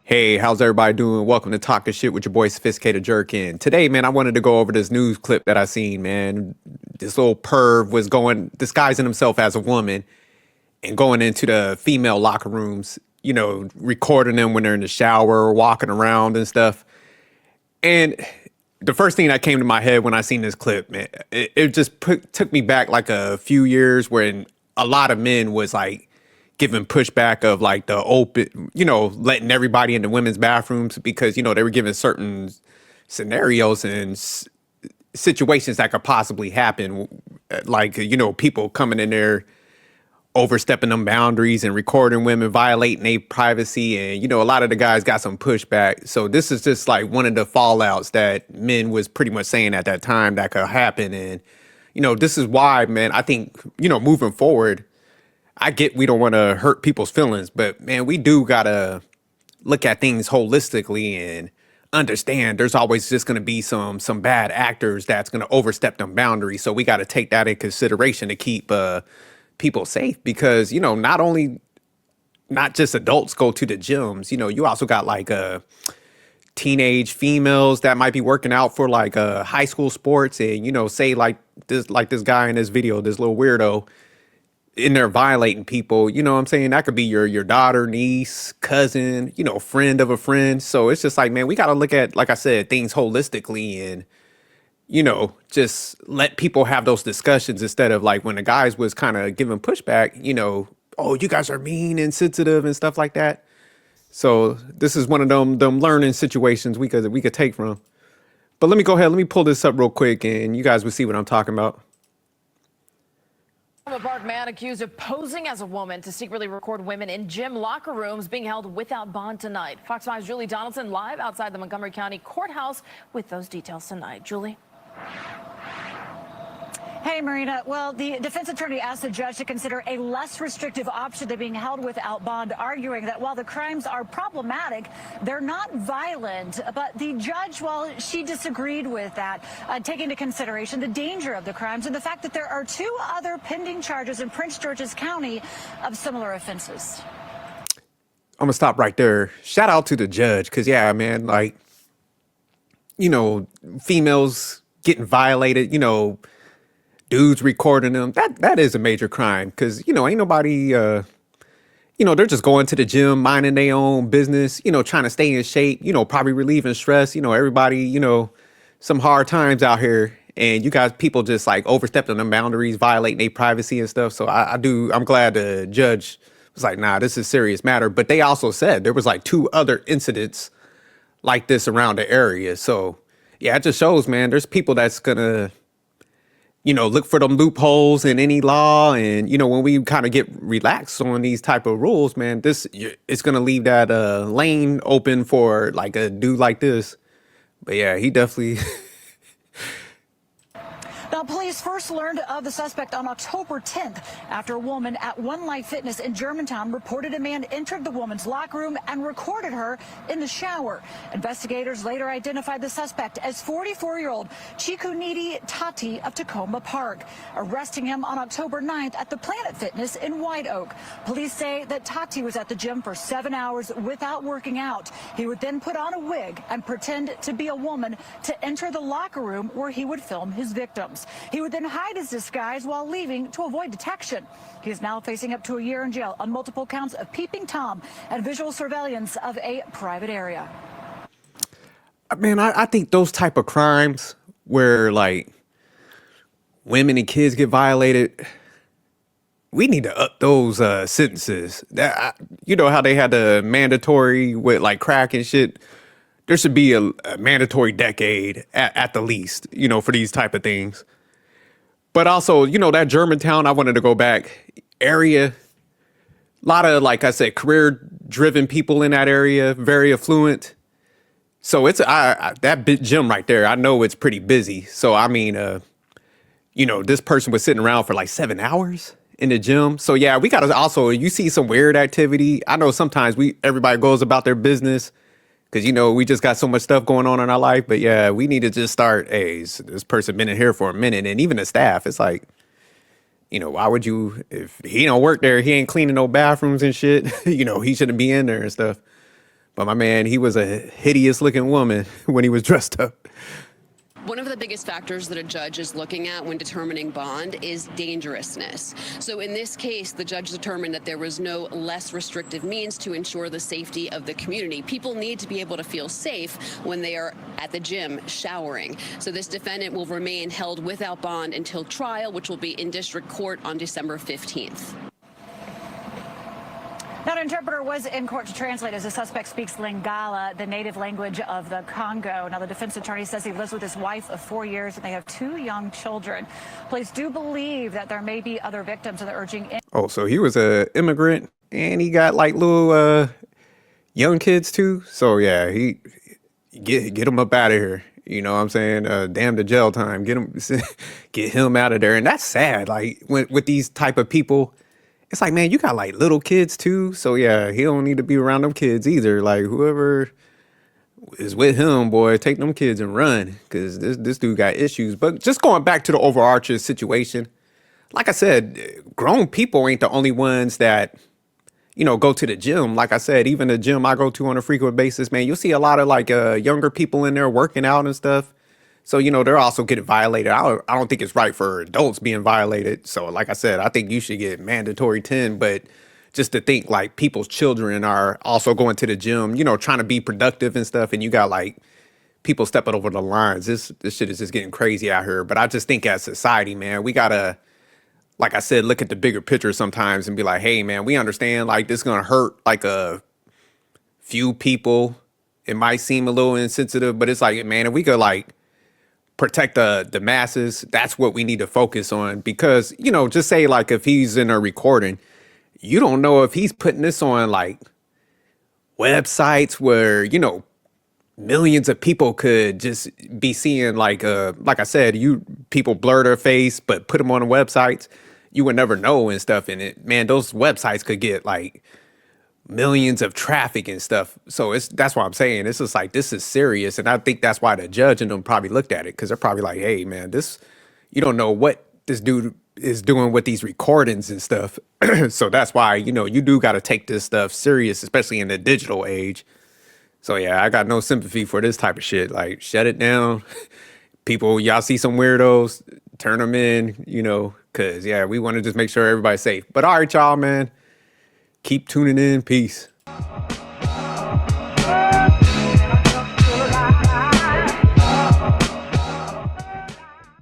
Hey, how's everybody doing? Welcome to Talking Shit with your boy Sophisticated Jerkin. Today, man, I wanted to go over this news clip that I seen, man. This little perv was going disguising himself as a woman and going into the female locker rooms, recording them when they're in the shower, walking around and stuff. And the first thing that came to my head when I seen this clip, man, it just took me back like a few years when a lot of men was like giving pushback of like the open, letting everybody in the women's bathrooms because, they were given certain scenarios and situations that could possibly happen. Like, people coming in there overstepping them boundaries and recording women violating their privacy. And, a lot of the guys got some pushback. So this is just like one of the fallouts that men was pretty much saying at that time that could happen. And, this is why, man, I think, moving forward, I get we don't want to hurt people's feelings, but man, we do gotta look at things holistically and understand there's always just gonna be some bad actors that's gonna overstep them boundaries. So we gotta take that in consideration to keep people safe because not just adults go to the gyms. You also got like teenage females that might be working out for like high school sports, and say like this guy in this video, this little weirdo in there violating people, you know what I'm saying? That could be your daughter, niece, cousin, friend of a friend. So it's just like, man, we got to look at, like I said, things holistically and, just let people have those discussions instead of like when the guys was kind of giving pushback, oh, you guys are mean and sensitive and stuff like that. So this is one of them learning situations we could take from. But let me go ahead, let me pull this up real quick and you guys will see what I'm talking about. A Park man accused of posing as a woman to secretly record women in gym locker rooms being held without bond tonight. Fox 5's Julie Donaldson live outside the Montgomery County Courthouse with those details tonight. Julie. Hey, Marina. Well, the defense attorney asked the judge to consider a less restrictive option than being held without bond, arguing that while the crimes are problematic, they're not violent. But the judge, well, she disagreed with that, taking into consideration the danger of the crimes and the fact that there are two other pending charges in Prince George's County of similar offenses. I'm gonna stop right there. Shout out to the judge, because yeah, man, like, females getting violated, dudes recording them, that is a major crime because, ain't nobody, they're just going to the gym, minding their own business, trying to stay in shape, probably relieving stress, everybody, some hard times out here. And you guys, people just like overstepping them boundaries, violating their privacy and stuff. So I'm glad the judge was like, nah, this is a serious matter. But they also said there was like two other incidents like this around the area. So yeah, it just shows, man, there's people that's gonna, look for them loopholes in any law. And, when we kind of get relaxed on these type of rules, man, it's going to leave that lane open for like a dude like this. But yeah, he definitely. Now, police first learned of the suspect on October 10th after a woman at One Life Fitness in Germantown reported a man entered the woman's locker room and recorded her in the shower. Investigators later identified the suspect as 44-year-old Chikunidi Tati of Tacoma Park, arresting him on October 9th at the Planet Fitness in White Oak. Police say that Tati was at the gym for 7 hours without working out. He would then put on a wig and pretend to be a woman to enter the locker room where he would film his victims. He would then hide his disguise while leaving to avoid detection. He is now facing up to a year in jail on multiple counts of peeping Tom and visual surveillance of a private area. Man, I think those type of crimes where like women and kids get violated, we need to up those sentences. That how they had the mandatory with like crack and shit. There should be a mandatory decade at the least, for these type of things. But also, that Germantown, I wanted to go back area. A lot of, like I said, career-driven people in that area, very affluent. So it's that big gym right there. I know it's pretty busy. So I mean, this person was sitting around for like 7 hours in the gym. So yeah, we gotta also. You see some weird activity. I know sometimes everybody goes about their business because we just got so much stuff going on in our life. But yeah, we need to just start. Hey, this person been in here for a minute, and even the staff. It's like, why would you? If he don't work there, he ain't cleaning no bathrooms and shit. He shouldn't be in there and stuff. But my man, he was a hideous looking woman when he was dressed up. One of the biggest factors that a judge is looking at when determining bond is dangerousness. So in this case, the judge determined that there was no less restrictive means to ensure the safety of the community. People need to be able to feel safe when they are at the gym showering. So this defendant will remain held without bond until trial, which will be in district court on December 15th. Now, an interpreter was in court to translate as the suspect speaks Lingala, the native language of the Congo. Now, the defense attorney says he lives with his wife of 4 years and they have 2 young children. Police do believe that there may be other victims and they're urging. Oh, so he was a immigrant and he got like little young kids too. So yeah, he get him up out of here. You know what I'm saying? Damn the jail time. Get him out of there. And that's sad. Like with these type of people. It's like, man, you got like little kids too. So yeah, he don't need to be around them kids either. Like whoever is with him, boy, take them kids and run. Cause this dude got issues. But just going back to the overarching situation, like I said, grown people ain't the only ones that, you know, go to the gym. Like I said, even the gym I go to on a frequent basis, man, you'll see a lot of like younger people in there working out and stuff. So, you know, they're also getting violated. I don't think it's right for adults being violated. So, like I said, I think you should get mandatory 10. But just to think like people's children are also going to the gym, you know, trying to be productive and stuff. And you got like people stepping over the lines. This shit is just getting crazy out here. But I just think as society, man, we got to, like I said, look at the bigger picture sometimes and be like, hey, man, we understand like this is going to hurt like a few people. It might seem a little insensitive, but it's like, man, if we could like protect the masses, that's what we need to focus on. Because, you know, just say like if he's in a recording, you don't know if he's putting this on like websites where, you know, millions of people could just be seeing like I said, people blur their face but put them on the websites. You would never know and stuff. And it, man, those websites could get like millions of traffic and stuff. So that's what I'm saying. It's just like, this is serious. And I think that's why the judge and them probably looked at it, because they're probably like, hey, man, you don't know what this dude is doing with these recordings and stuff. So that's why, you know, you do got to take this stuff serious, especially in the digital age. So yeah, I got no sympathy for this type of shit. Like, shut it down. People, y'all see some weirdos, turn them in, you know, because yeah, we want to just make sure everybody's safe. But all right, y'all, man. Keep tuning in. Peace.